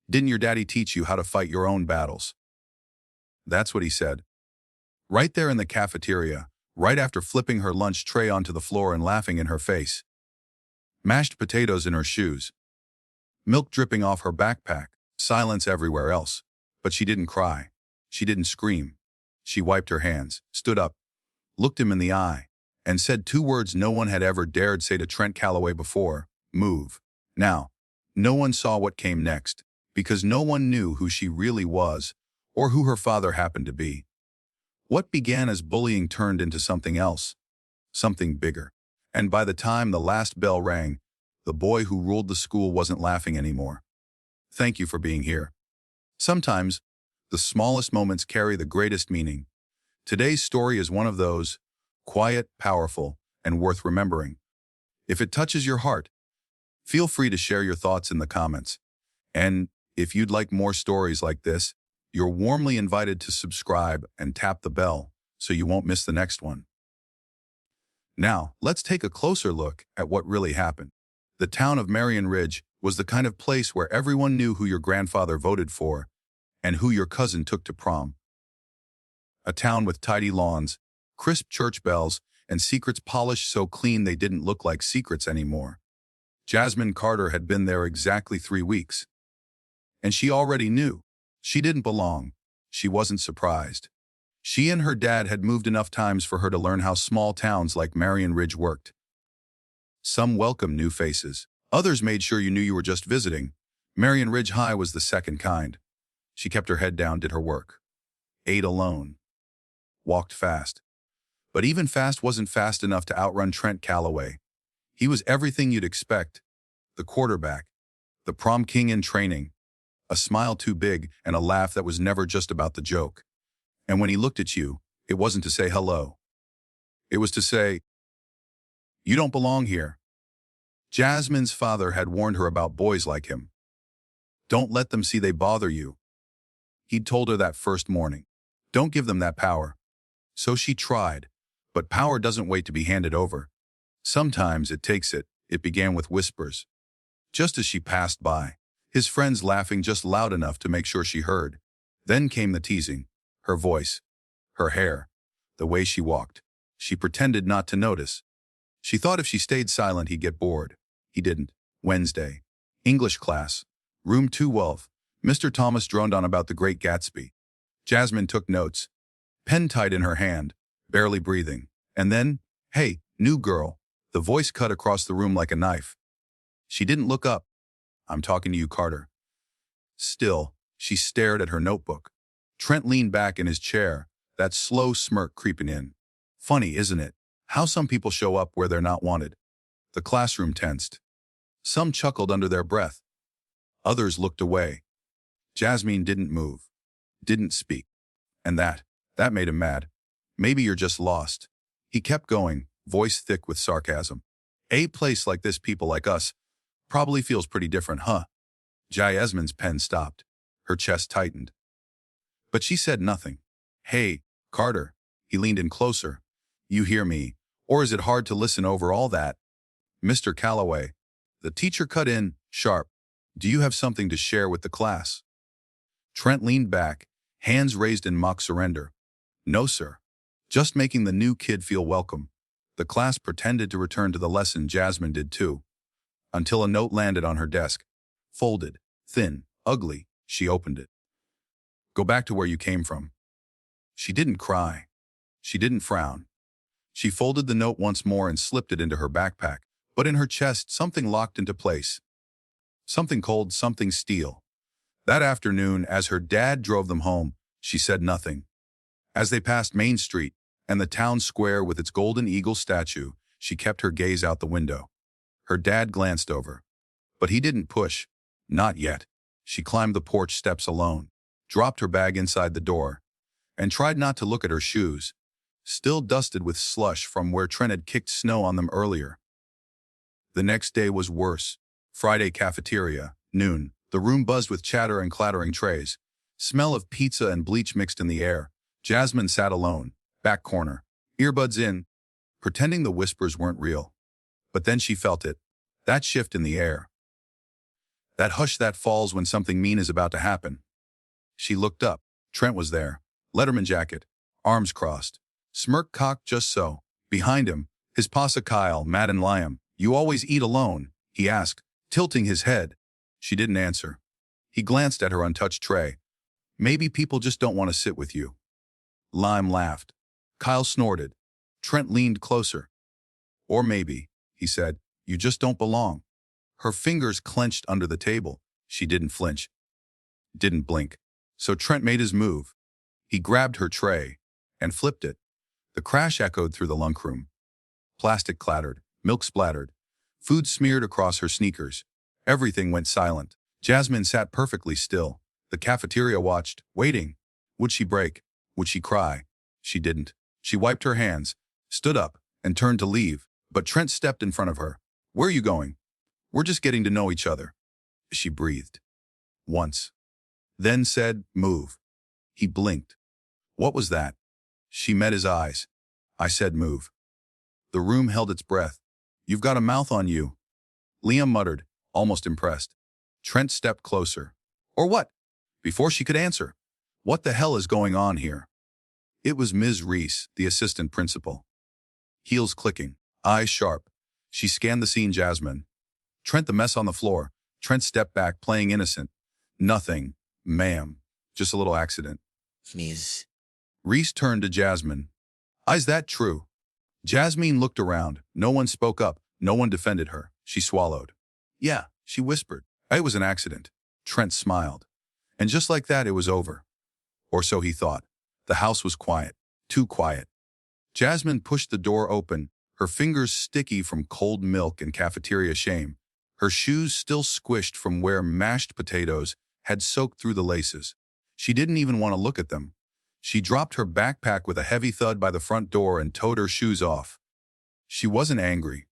Didn't your daddy teach you how to fight your own battles? That's what he said. Right there in the cafeteria, right after flipping her lunch tray onto the floor and laughing in her face. Mashed potatoes in her shoes. Milk dripping off her backpack, silence everywhere else. But she didn't cry. She didn't scream. She wiped her hands, stood up, looked him in the eye, and said two words no one had ever dared say to Trent Calloway before: move. Now, no one saw what came next, because no one knew who she really was, or who her father happened to be. What began as bullying turned into something else, something bigger. And by the time the last bell rang, the boy who ruled the school wasn't laughing anymore. Thank you for being here. Sometimes, the smallest moments carry the greatest meaning. Today's story is one of those, quiet, powerful, and worth remembering. If it touches your heart, feel free to share your thoughts in the comments. And if you'd like more stories like this, you're warmly invited to subscribe and tap the bell so you won't miss the next one. Now, let's take a closer look at what really happened. The town of Marion Ridge was the kind of place where everyone knew who your grandfather voted for and who your cousin took to prom. A town with tidy lawns, crisp church bells, and secrets polished so clean they didn't look like secrets anymore. Jasmine Carter had been there exactly 3 weeks. And she already knew. She didn't belong. She wasn't surprised. She and her dad had moved enough times for her to learn how small towns like Marion Ridge worked. Some welcomed new faces. Others made sure you knew you were just visiting. Marion Ridge High was the second kind. She kept her head down, did her work. Ate alone. Walked fast. But even fast wasn't fast enough to outrun Trent Calloway. He was everything you'd expect. The quarterback. The prom king in training. A smile too big and a laugh that was never just about the joke. And when he looked at you, it wasn't to say hello. It was to say, "You don't belong here." Jasmine's father had warned her about boys like him. Don't let them see they bother you. He'd told her that first morning. Don't give them that power. So she tried, but power doesn't wait to be handed over. Sometimes it takes it. It began with whispers. Just as she passed by, his friends laughing just loud enough to make sure she heard. Then came the teasing, her voice, her hair, the way she walked. She pretended not to notice. She thought if she stayed silent he'd get bored. He didn't. Wednesday. English class. Room 212. Mr. Thomas droned on about The Great Gatsby. Jasmine took notes, pen tight in her hand, barely breathing. And then, "Hey, new girl." The voice cut across the room like a knife. She didn't look up. "I'm talking to you, Carter." Still, she stared at her notebook. Trent leaned back in his chair, that slow smirk creeping in. Funny, isn't it? How some people show up where they're not wanted. The classroom tensed. Some chuckled under their breath. Others looked away. Jasmine didn't move, didn't speak. And that made him mad. "Maybe you're just lost." He kept going, voice thick with sarcasm. "A place like this, people like us, probably feels pretty different, huh?" Jasmine's pen stopped. Her chest tightened. But she said nothing. "Hey, Carter." He leaned in closer. "You hear me? Or is it hard to listen over all that?" "Mr. Calloway." The teacher cut in, sharp. "Do you have something to share with the class?" Trent leaned back, hands raised in mock surrender. "No, sir. Just making the new kid feel welcome." The class pretended to return to the lesson. Jasmine did too. Until a note landed on her desk. Folded, thin, ugly. She opened it. "Go back to where you came from." She didn't cry. She didn't frown. She folded the note once more and slipped it into her backpack. But in her chest, something locked into place. Something cold, something steel. That afternoon, as her dad drove them home, she said nothing. As they passed Main Street and the town square with its golden eagle statue, she kept her gaze out the window. Her dad glanced over. But he didn't push. Not yet. She climbed the porch steps alone, dropped her bag inside the door, and tried not to look at her shoes, still dusted with slush from where Trent had kicked snow on them earlier. The next day was worse. Friday cafeteria, noon. The room buzzed with chatter and clattering trays. Smell of pizza and bleach mixed in the air. Jasmine sat alone, back corner, earbuds in, pretending the whispers weren't real. But then she felt it. That shift in the air. That hush that falls when something mean is about to happen. She looked up. Trent was there. Letterman jacket, arms crossed, smirk cocked just so. Behind him, his pasa Kyle, Matt and Liam. "You always eat alone?" he asked, tilting his head. She didn't answer. He glanced at her untouched tray. "Maybe people just don't want to sit with you." Liam laughed. Kyle snorted. Trent leaned closer. "Or maybe," he said, "you just don't belong." Her fingers clenched under the table. She didn't flinch. Didn't blink. So Trent made his move. He grabbed her tray and flipped it. The crash echoed through the lunchroom. Plastic clattered, milk splattered, food smeared across her sneakers. Everything went silent. Jasmine sat perfectly still. The cafeteria watched, waiting. Would she break? Would she cry? She didn't. She wiped her hands, stood up, and turned to leave. But Trent stepped in front of her. "Where are you going?" "We're just getting to know each other." She breathed. Once. Then said, "Move." He blinked. "What was that?" She met his eyes. "I said move." The room held its breath. "You've got a mouth on you." Liam muttered, almost impressed. Trent stepped closer. "Or what?" Before she could answer. "What the hell is going on here?" It was Ms. Reese, the assistant principal. Heels clicking, eyes sharp. She scanned the scene. Jasmine. Trent, the mess on the floor. Trent stepped back, playing innocent. "Nothing, ma'am. Just a little accident." Ms. Reese turned to Jasmine. "Is that true?" Jasmine looked around. No one spoke up. No one defended her. She swallowed. "Yeah," she whispered. "It was an accident." Trent smiled. And just like that, it was over. Or so he thought. The house was quiet. Too quiet. Jasmine pushed the door open, her fingers sticky from cold milk and cafeteria shame, her shoes still squished from where mashed potatoes had soaked through the laces. She didn't even want to look at them. She dropped her backpack with a heavy thud by the front door and towed her shoes off. She wasn't angry.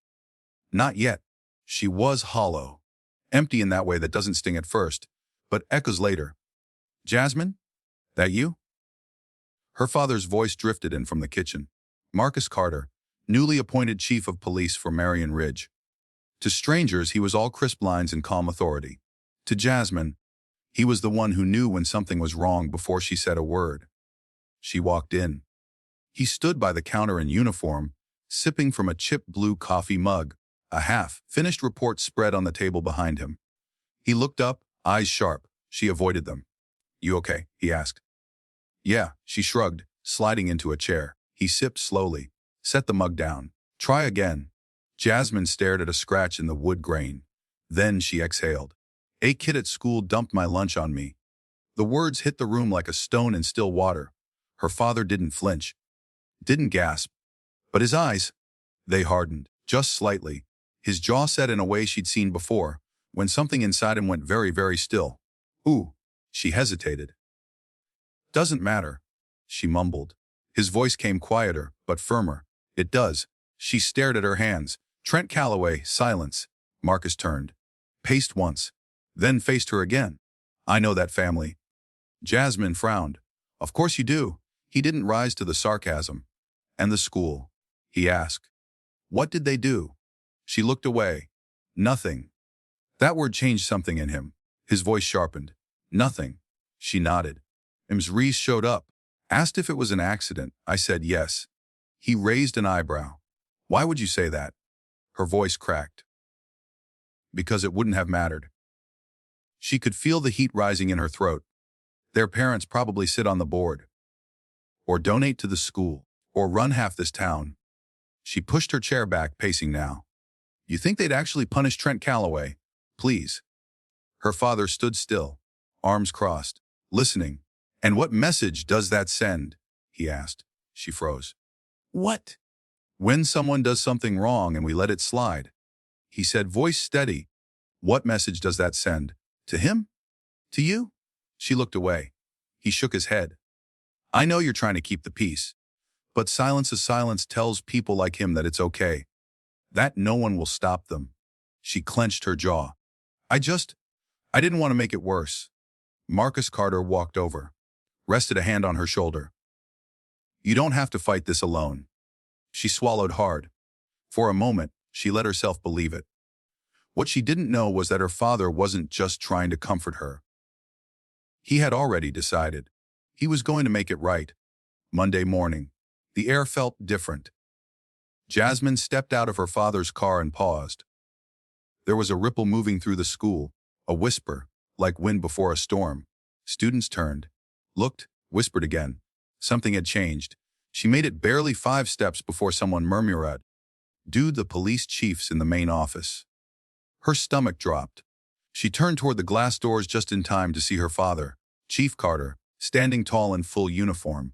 Not yet. She was hollow. Empty in that way that doesn't sting at first, but echoes later. "Jasmine? That you?" Her father's voice drifted in from the kitchen. Marcus Carter, newly appointed chief of police for Marion Ridge. To strangers, he was all crisp lines and calm authority. To Jasmine, he was the one who knew when something was wrong before she said a word. She walked in. He stood by the counter in uniform, sipping from a chip blue coffee mug, a half-finished report spread on the table behind him. He looked up, eyes sharp. She avoided them. "You okay?" he asked. "Yeah," she shrugged, sliding into a chair. He sipped slowly, set the mug down. "Try again." Jasmine stared at a scratch in the wood grain. Then she exhaled. "A kid at school dumped my lunch on me." The words hit the room like a stone in still water. Her father didn't flinch, didn't gasp. But his eyes, they hardened, just slightly. His jaw set in a way she'd seen before, when something inside him went very, very still. "Ooh," she hesitated. "Doesn't matter," she mumbled. His voice came quieter, but firmer. "It does." She stared at her hands. Trent Calloway, silence. Marcus turned. Paced once. Then faced her again. "I know that family." Jasmine frowned. "Of course you do." He didn't rise to the sarcasm. "And the school?" he asked. "What did they do?" She looked away. "Nothing." That word changed something in him. His voice sharpened. "Nothing." She nodded. Ms. Reese showed up. Asked if it was an accident. I said yes. He raised an eyebrow. "Why would you say that?" Her voice cracked. "Because it wouldn't have mattered." She could feel the heat rising in her throat. Their parents probably sit on the board. Or donate to the school. Or run half this town. She pushed her chair back, pacing now. "You think they'd actually punish Trent Calloway? Please." Her father stood still, arms crossed, listening. "And what message does that send?" he asked. She froze. "What?" "When someone does something wrong and we let it slide," he said, voice steady. "What message does that send? To him? To you?" She looked away. He shook his head. "I know you're trying to keep the peace, but silence tells people like him that it's okay. That no one will stop them." She clenched her jaw. I didn't want to make it worse." Marcus Carter walked over, rested a hand on her shoulder. "You don't have to fight this alone." She swallowed hard. For a moment, she let herself believe it. What she didn't know was that her father wasn't just trying to comfort her. He had already decided. He was going to make it right. Monday morning. The air felt different. Jasmine stepped out of her father's car and paused. There was a ripple moving through the school, a whisper, like wind before a storm. Students turned, looked, whispered again. Something had changed. She made it barely 5 steps before someone murmured, "Dude, the police chief's in the main office." Her stomach dropped. She turned toward the glass doors just in time to see her father, Chief Carter, standing tall in full uniform.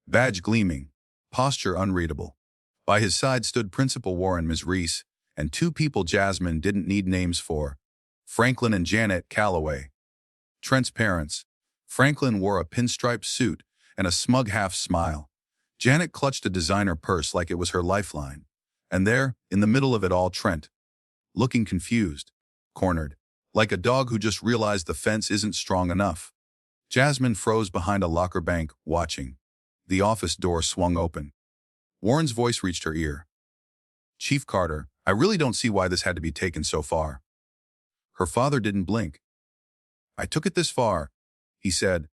Badge gleaming, posture unreadable. By his side stood Principal Warren, Ms. Reese, and 2 people Jasmine didn't need names for, Franklin and Janet Calloway. Trent's parents. Franklin wore a pinstripe suit and a smug half-smile. Janet clutched a designer purse like it was her lifeline. And there, in the middle of it all, Trent, looking confused, cornered, like a dog who just realized the fence isn't strong enough. Jasmine froze behind a locker bank, watching. The office door swung open. Warren's voice reached her ear. "Chief Carter, I really don't see why this had to be taken so far." Her father didn't blink. "I took it this far," he said,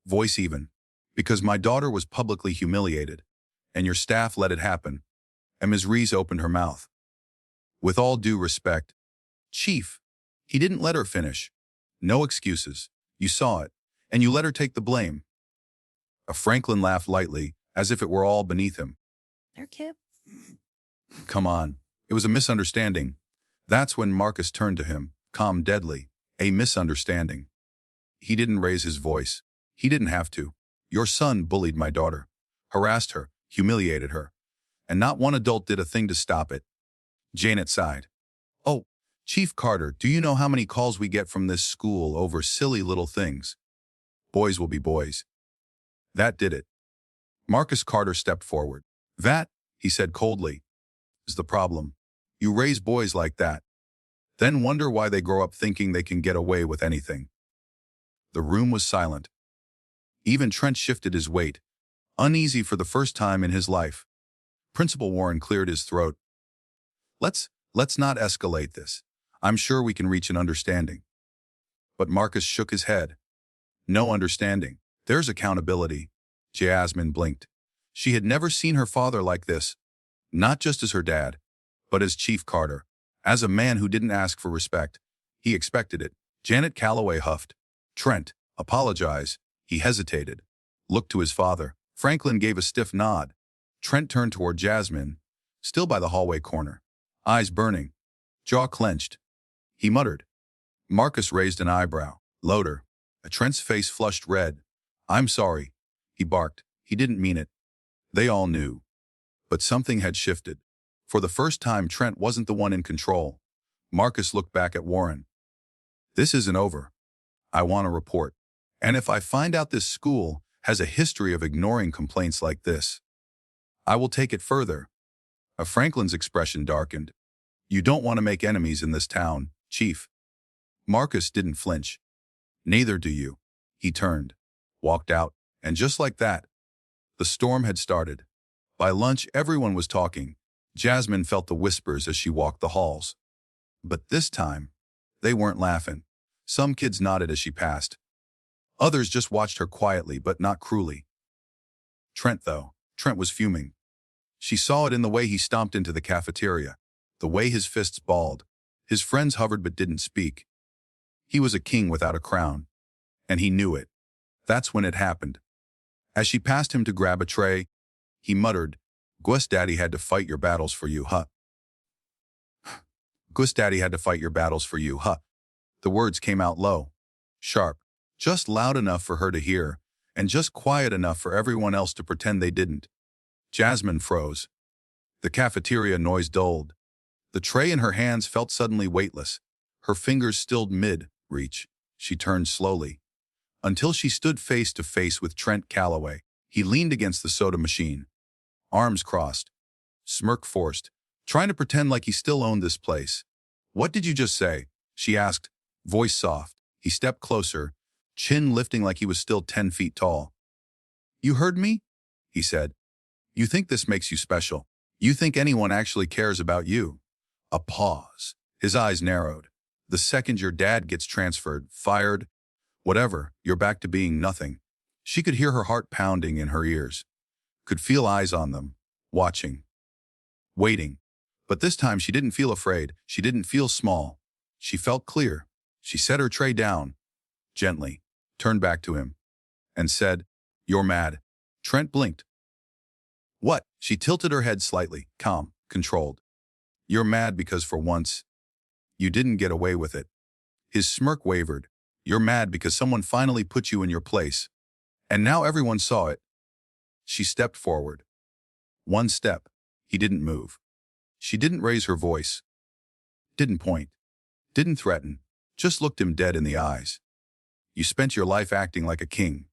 voice even, "because my daughter was publicly humiliated, and your staff let it happen." And Ms. Reese opened her mouth. "With all due respect, Chief," he didn't let her finish. "No excuses. You saw it, and you let her take the blame." A Franklin laughed lightly, as if it were all beneath him. There, Kip. "Come on. It was a misunderstanding." That's when Marcus turned to him, calm, deadly. "A misunderstanding." He didn't raise his voice. He didn't have to. "Your son bullied my daughter, harassed her, humiliated her, and not one adult did a thing to stop it." Janet sighed. "Oh, Chief Carter, do you know how many calls we get from this school over silly little things? Boys will be boys." That did it. Marcus Carter stepped forward. "That," he said coldly, "is the problem. You raise boys like that, then wonder why they grow up thinking they can get away with anything." The room was silent. Even Trent shifted his weight, uneasy for the first time in his life. Principal Warren cleared his throat. Let's not escalate this. I'm sure we can reach an understanding." But Marcus shook his head. "No understanding. There's accountability." Jasmine blinked. She had never seen her father like this, not just as her dad, but as Chief Carter, as a man who didn't ask for respect. He expected it. Janet Calloway huffed. "Trent, apologize." He hesitated, looked to his father. Franklin gave a stiff nod. Trent turned toward Jasmine, still by the hallway corner, eyes burning, jaw clenched. He muttered. Marcus raised an eyebrow. Louder. Trent's face flushed red. "I'm sorry," he barked. He didn't mean it. They all knew. But something had shifted. For the first time, Trent wasn't the one in control. Marcus looked back at Warren. "This isn't over. I want a report. And if I find out this school has a history of ignoring complaints like this, I will take it further." Franklin's expression darkened. "You don't want to make enemies in this town, Chief." Marcus didn't flinch. "Neither do you." He turned, walked out, and just like that, the storm had started. By lunch, everyone was talking. Jasmine felt the whispers as she walked the halls. But this time, they weren't laughing. Some kids nodded as she passed. Others just watched her quietly, but not cruelly. Trent was fuming. She saw it in the way he stomped into the cafeteria, the way his fists balled. His friends hovered but didn't speak. He was a king without a crown, and he knew it. That's when it happened. As she passed him to grab a tray, he muttered, "Gus Daddy had to fight your battles for you, huh? Gus Daddy had to fight your battles for you, huh?" The words came out low, sharp, just loud enough for her to hear, and just quiet enough for everyone else to pretend they didn't. Jasmine froze. The cafeteria noise dulled. The tray in her hands felt suddenly weightless. Her fingers stilled mid-reach. She turned slowly, until she stood face to face with Trent Calloway. He leaned against the soda machine, arms crossed, smirk forced, trying to pretend like he still owned this place. "What did you just say?" she asked, voice soft. He stepped closer, chin lifting like he was still 10 feet tall. "You heard me?" he said. "You think this makes you special. You think anyone actually cares about you." A pause. His eyes narrowed. The second your dad gets transferred, fired, whatever, you're back to being nothing. She could hear her heart pounding in her ears, could feel eyes on them, watching, waiting. But this time she didn't feel afraid. She didn't feel small. She felt clear. She set her tray down, gently, turned back to him, and said, "You're mad." Trent blinked. "What?" She tilted her head slightly, calm, controlled. "You're mad because for once, you didn't get away with it." His smirk wavered. "You're mad because someone finally put you in your place. And now everyone saw it." She stepped forward. One step. He didn't move. She didn't raise her voice, didn't point, didn't threaten, just looked him dead in the eyes. "You spent your life acting like a king,"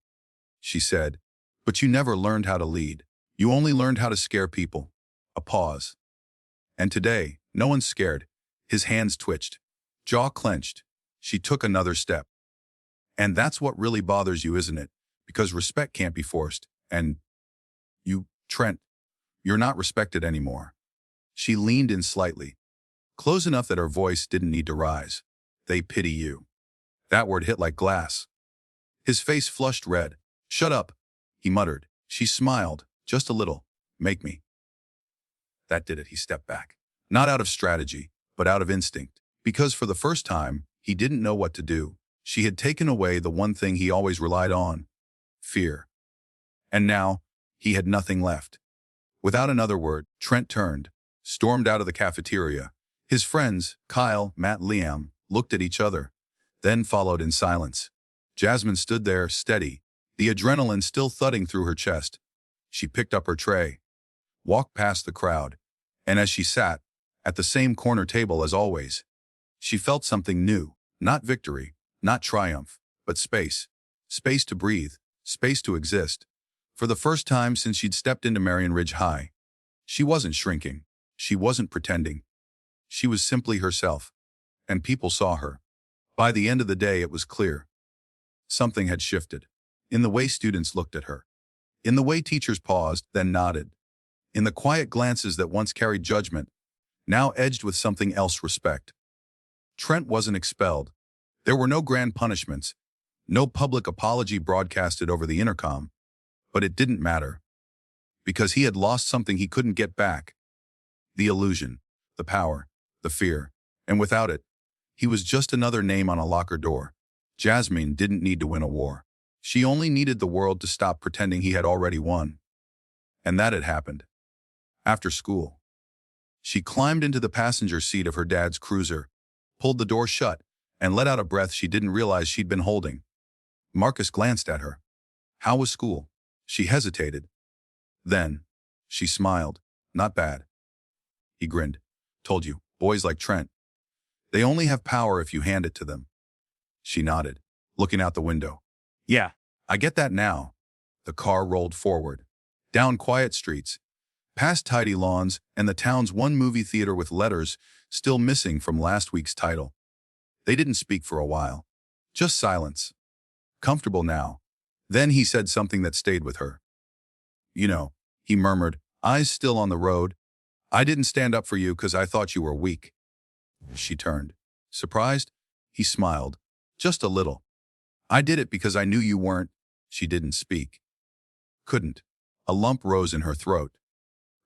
she said, "but you never learned how to lead. You only learned how to scare people." A pause. "And today, no one's scared." His hands twitched, jaw clenched. She took another step. "And that's what really bothers you, isn't it? Because respect can't be forced. And you, Trent, you're not respected anymore." She leaned in slightly, close enough that her voice didn't need to rise. "They pity you." That word hit like glass. His face flushed red. "Shut up," he muttered. She smiled, just a little. "Make me." That did it. He stepped back. Not out of strategy, but out of instinct. Because for the first time, he didn't know what to do. She had taken away the one thing he always relied on: fear. And now, he had nothing left. Without another word, Trent turned, stormed out of the cafeteria. His friends, Kyle, Matt, Liam, looked at each other, then followed in silence. Jasmine stood there, steady, the adrenaline still thudding through her chest. She picked up her tray, walked past the crowd, and as she sat, at the same corner table as always, she felt something new. Not victory, not triumph, but space. Space to breathe, space to exist. For the first time since she'd stepped into Marion Ridge High, she wasn't shrinking. She wasn't pretending. She was simply herself. And people saw her. By the end of the day, it was clear. Something had shifted. In the way students looked at her. In the way teachers paused, then nodded. In the quiet glances that once carried judgment, now edged with something else: respect. Trent wasn't expelled. There were no grand punishments, no public apology broadcasted over the intercom. But it didn't matter. Because he had lost something he couldn't get back. The illusion, the power, the fear. And without it, he was just another name on a locker door. Jasmine didn't need to win a war. She only needed the world to stop pretending he had already won. And that had happened. After school, she climbed into the passenger seat of her dad's cruiser, pulled the door shut, and let out a breath she didn't realize she'd been holding. Marcus glanced at her. "How was school?" She hesitated. Then, she smiled. "Not bad." He grinned. "Told you, boys like Trent. They only have power if you hand it to them." She nodded, looking out the window. "Yeah, I get that now." The car rolled forward, down quiet streets, past tidy lawns and the town's one movie theater with letters still missing from last week's title. They didn't speak for a while. Just silence. Comfortable now. Then he said something that stayed with her. "You know," he murmured, eyes still on the road, "I didn't stand up for you because I thought you were weak." She turned. Surprised? He smiled. "Just a little. I did it because I knew you weren't." She didn't speak. Couldn't. A lump rose in her throat.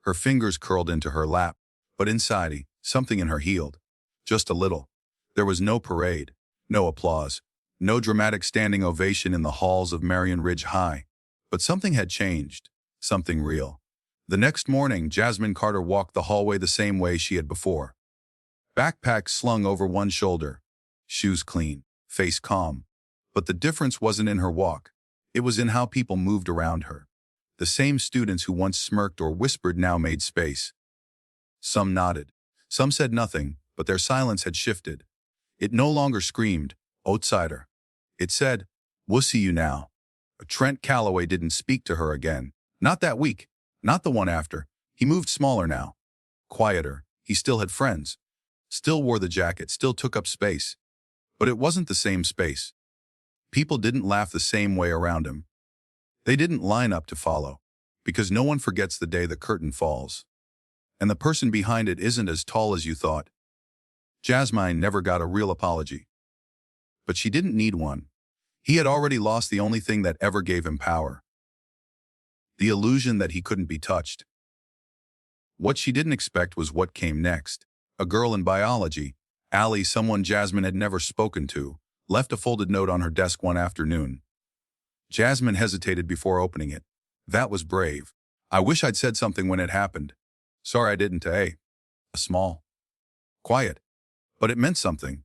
Her fingers curled into her lap, but inside, something in her healed. Just a little. There was no parade, no applause, no dramatic standing ovation in the halls of Marion Ridge High. But something had changed. Something real. The next morning, Jasmine Carter walked the hallway the same way she had before. Backpack slung over one shoulder. Shoes clean. Face calm. But the difference wasn't in her walk. It was in how people moved around her. The same students who once smirked or whispered now made space. Some nodded. Some said nothing, but their silence had shifted. It no longer screamed, "Outsider." It said, "We'll see you now." Trent Calloway didn't speak to her again. Not that week. Not the one after. He moved smaller now. Quieter. He still had friends. Still wore the jacket, still took up space. But it wasn't the same space. People didn't laugh the same way around him. They didn't line up to follow. Because no one forgets the day the curtain falls. And the person behind it isn't as tall as you thought. Jasmine never got a real apology. But she didn't need one. He had already lost the only thing that ever gave him power. The illusion that he couldn't be touched. What she didn't expect was what came next. A girl in biology, Allie, someone Jasmine had never spoken to, left a folded note on her desk one afternoon. Jasmine hesitated before opening it. That was brave. I wish I'd said something when it happened. Sorry I didn't, A small, quiet. But it meant something.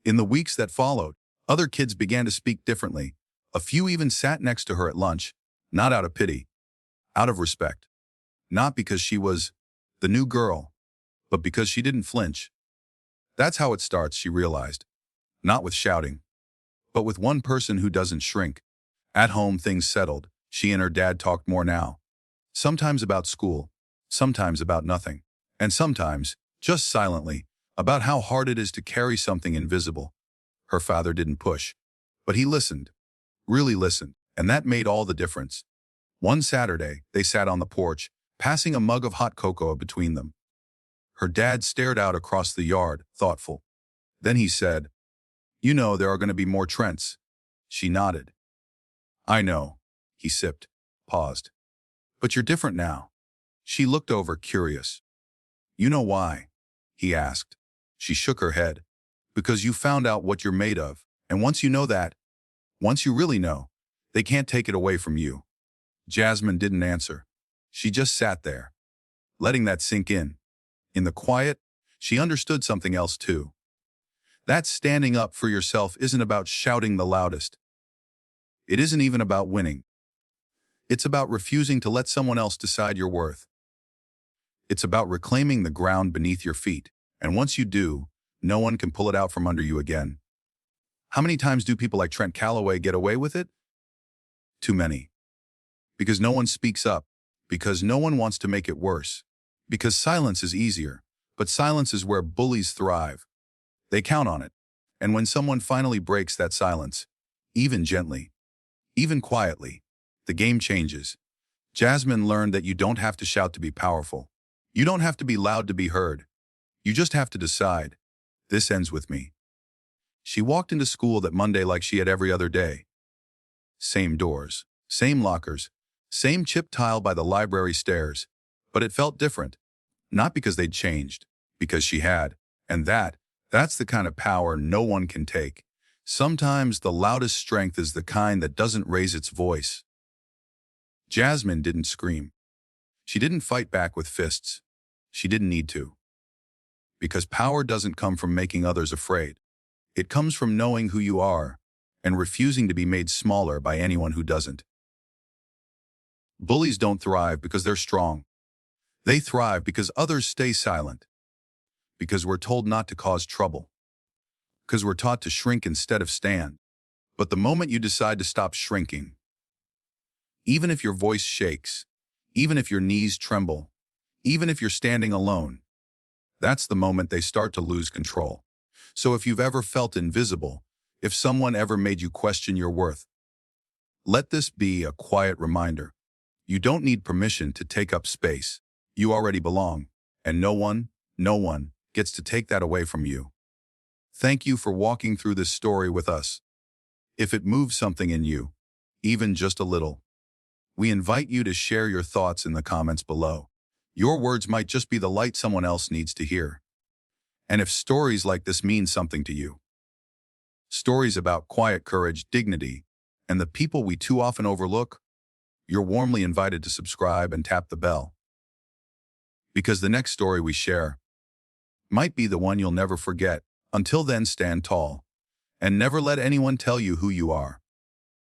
In the weeks that followed, other kids began to speak differently. A few even sat next to her at lunch, not out of pity, out of respect. Not because she was the new girl, but because she didn't flinch. That's how it starts, she realized. Not with shouting, but with one person who doesn't shrink. At home, things settled. She and her dad talked more now. Sometimes about school, sometimes about nothing, and sometimes, just silently, about how hard it is to carry something invisible. Her father didn't push, but he listened, really listened, and that made all the difference. One Saturday, they sat on the porch, passing a mug of hot cocoa between them. Her dad stared out across the yard, thoughtful. Then he said, "You know there are going to be more Trents." She nodded. "I know." He sipped, paused. "But you're different now." She looked over, curious. "You know why?" he asked. She shook her head. "Because you found out what you're made of, and once you know that, once you really know, they can't take it away from you." Jasmine didn't answer. She just sat there, letting that sink in. In the quiet, she understood something else too. That standing up for yourself isn't about shouting the loudest. It isn't even about winning. It's about refusing to let someone else decide your worth. It's about reclaiming the ground beneath your feet, and once you do, no one can pull it out from under you again. How many times do people like Trent Calloway get away with it? Too many. Because no one speaks up, because no one wants to make it worse, because silence is easier, but silence is where bullies thrive. They count on it, and when someone finally breaks that silence, even gently, even quietly, the game changes. Jasmine learned that you don't have to shout to be powerful. You don't have to be loud to be heard. You just have to decide, this ends with me. She walked into school that Monday like she had every other day. Same doors, same lockers, same chipped tile by the library stairs, but it felt different. Not because they'd changed, because she had. And that's the kind of power no one can take. Sometimes the loudest strength is the kind that doesn't raise its voice. Jasmine didn't scream. She didn't fight back with fists. She didn't need to. Because power doesn't come from making others afraid. It comes from knowing who you are and refusing to be made smaller by anyone who doesn't. Bullies don't thrive because they're strong. They thrive because others stay silent. Because we're told not to cause trouble. Because we're taught to shrink instead of stand. But the moment you decide to stop shrinking, even if your voice shakes, even if your knees tremble, even if you're standing alone, that's the moment they start to lose control. So if you've ever felt invisible, if someone ever made you question your worth, let this be a quiet reminder. You don't need permission to take up space. You already belong, and no one gets to take that away from you. Thank you for walking through this story with us. If it moves something in you, even just a little, we invite you to share your thoughts in the comments below. Your words might just be the light someone else needs to hear. And if stories like this mean something to you, stories about quiet courage, dignity, and the people we too often overlook, you're warmly invited to subscribe and tap the bell. Because the next story we share might be the one you'll never forget. Until then, stand tall and never let anyone tell you who you are.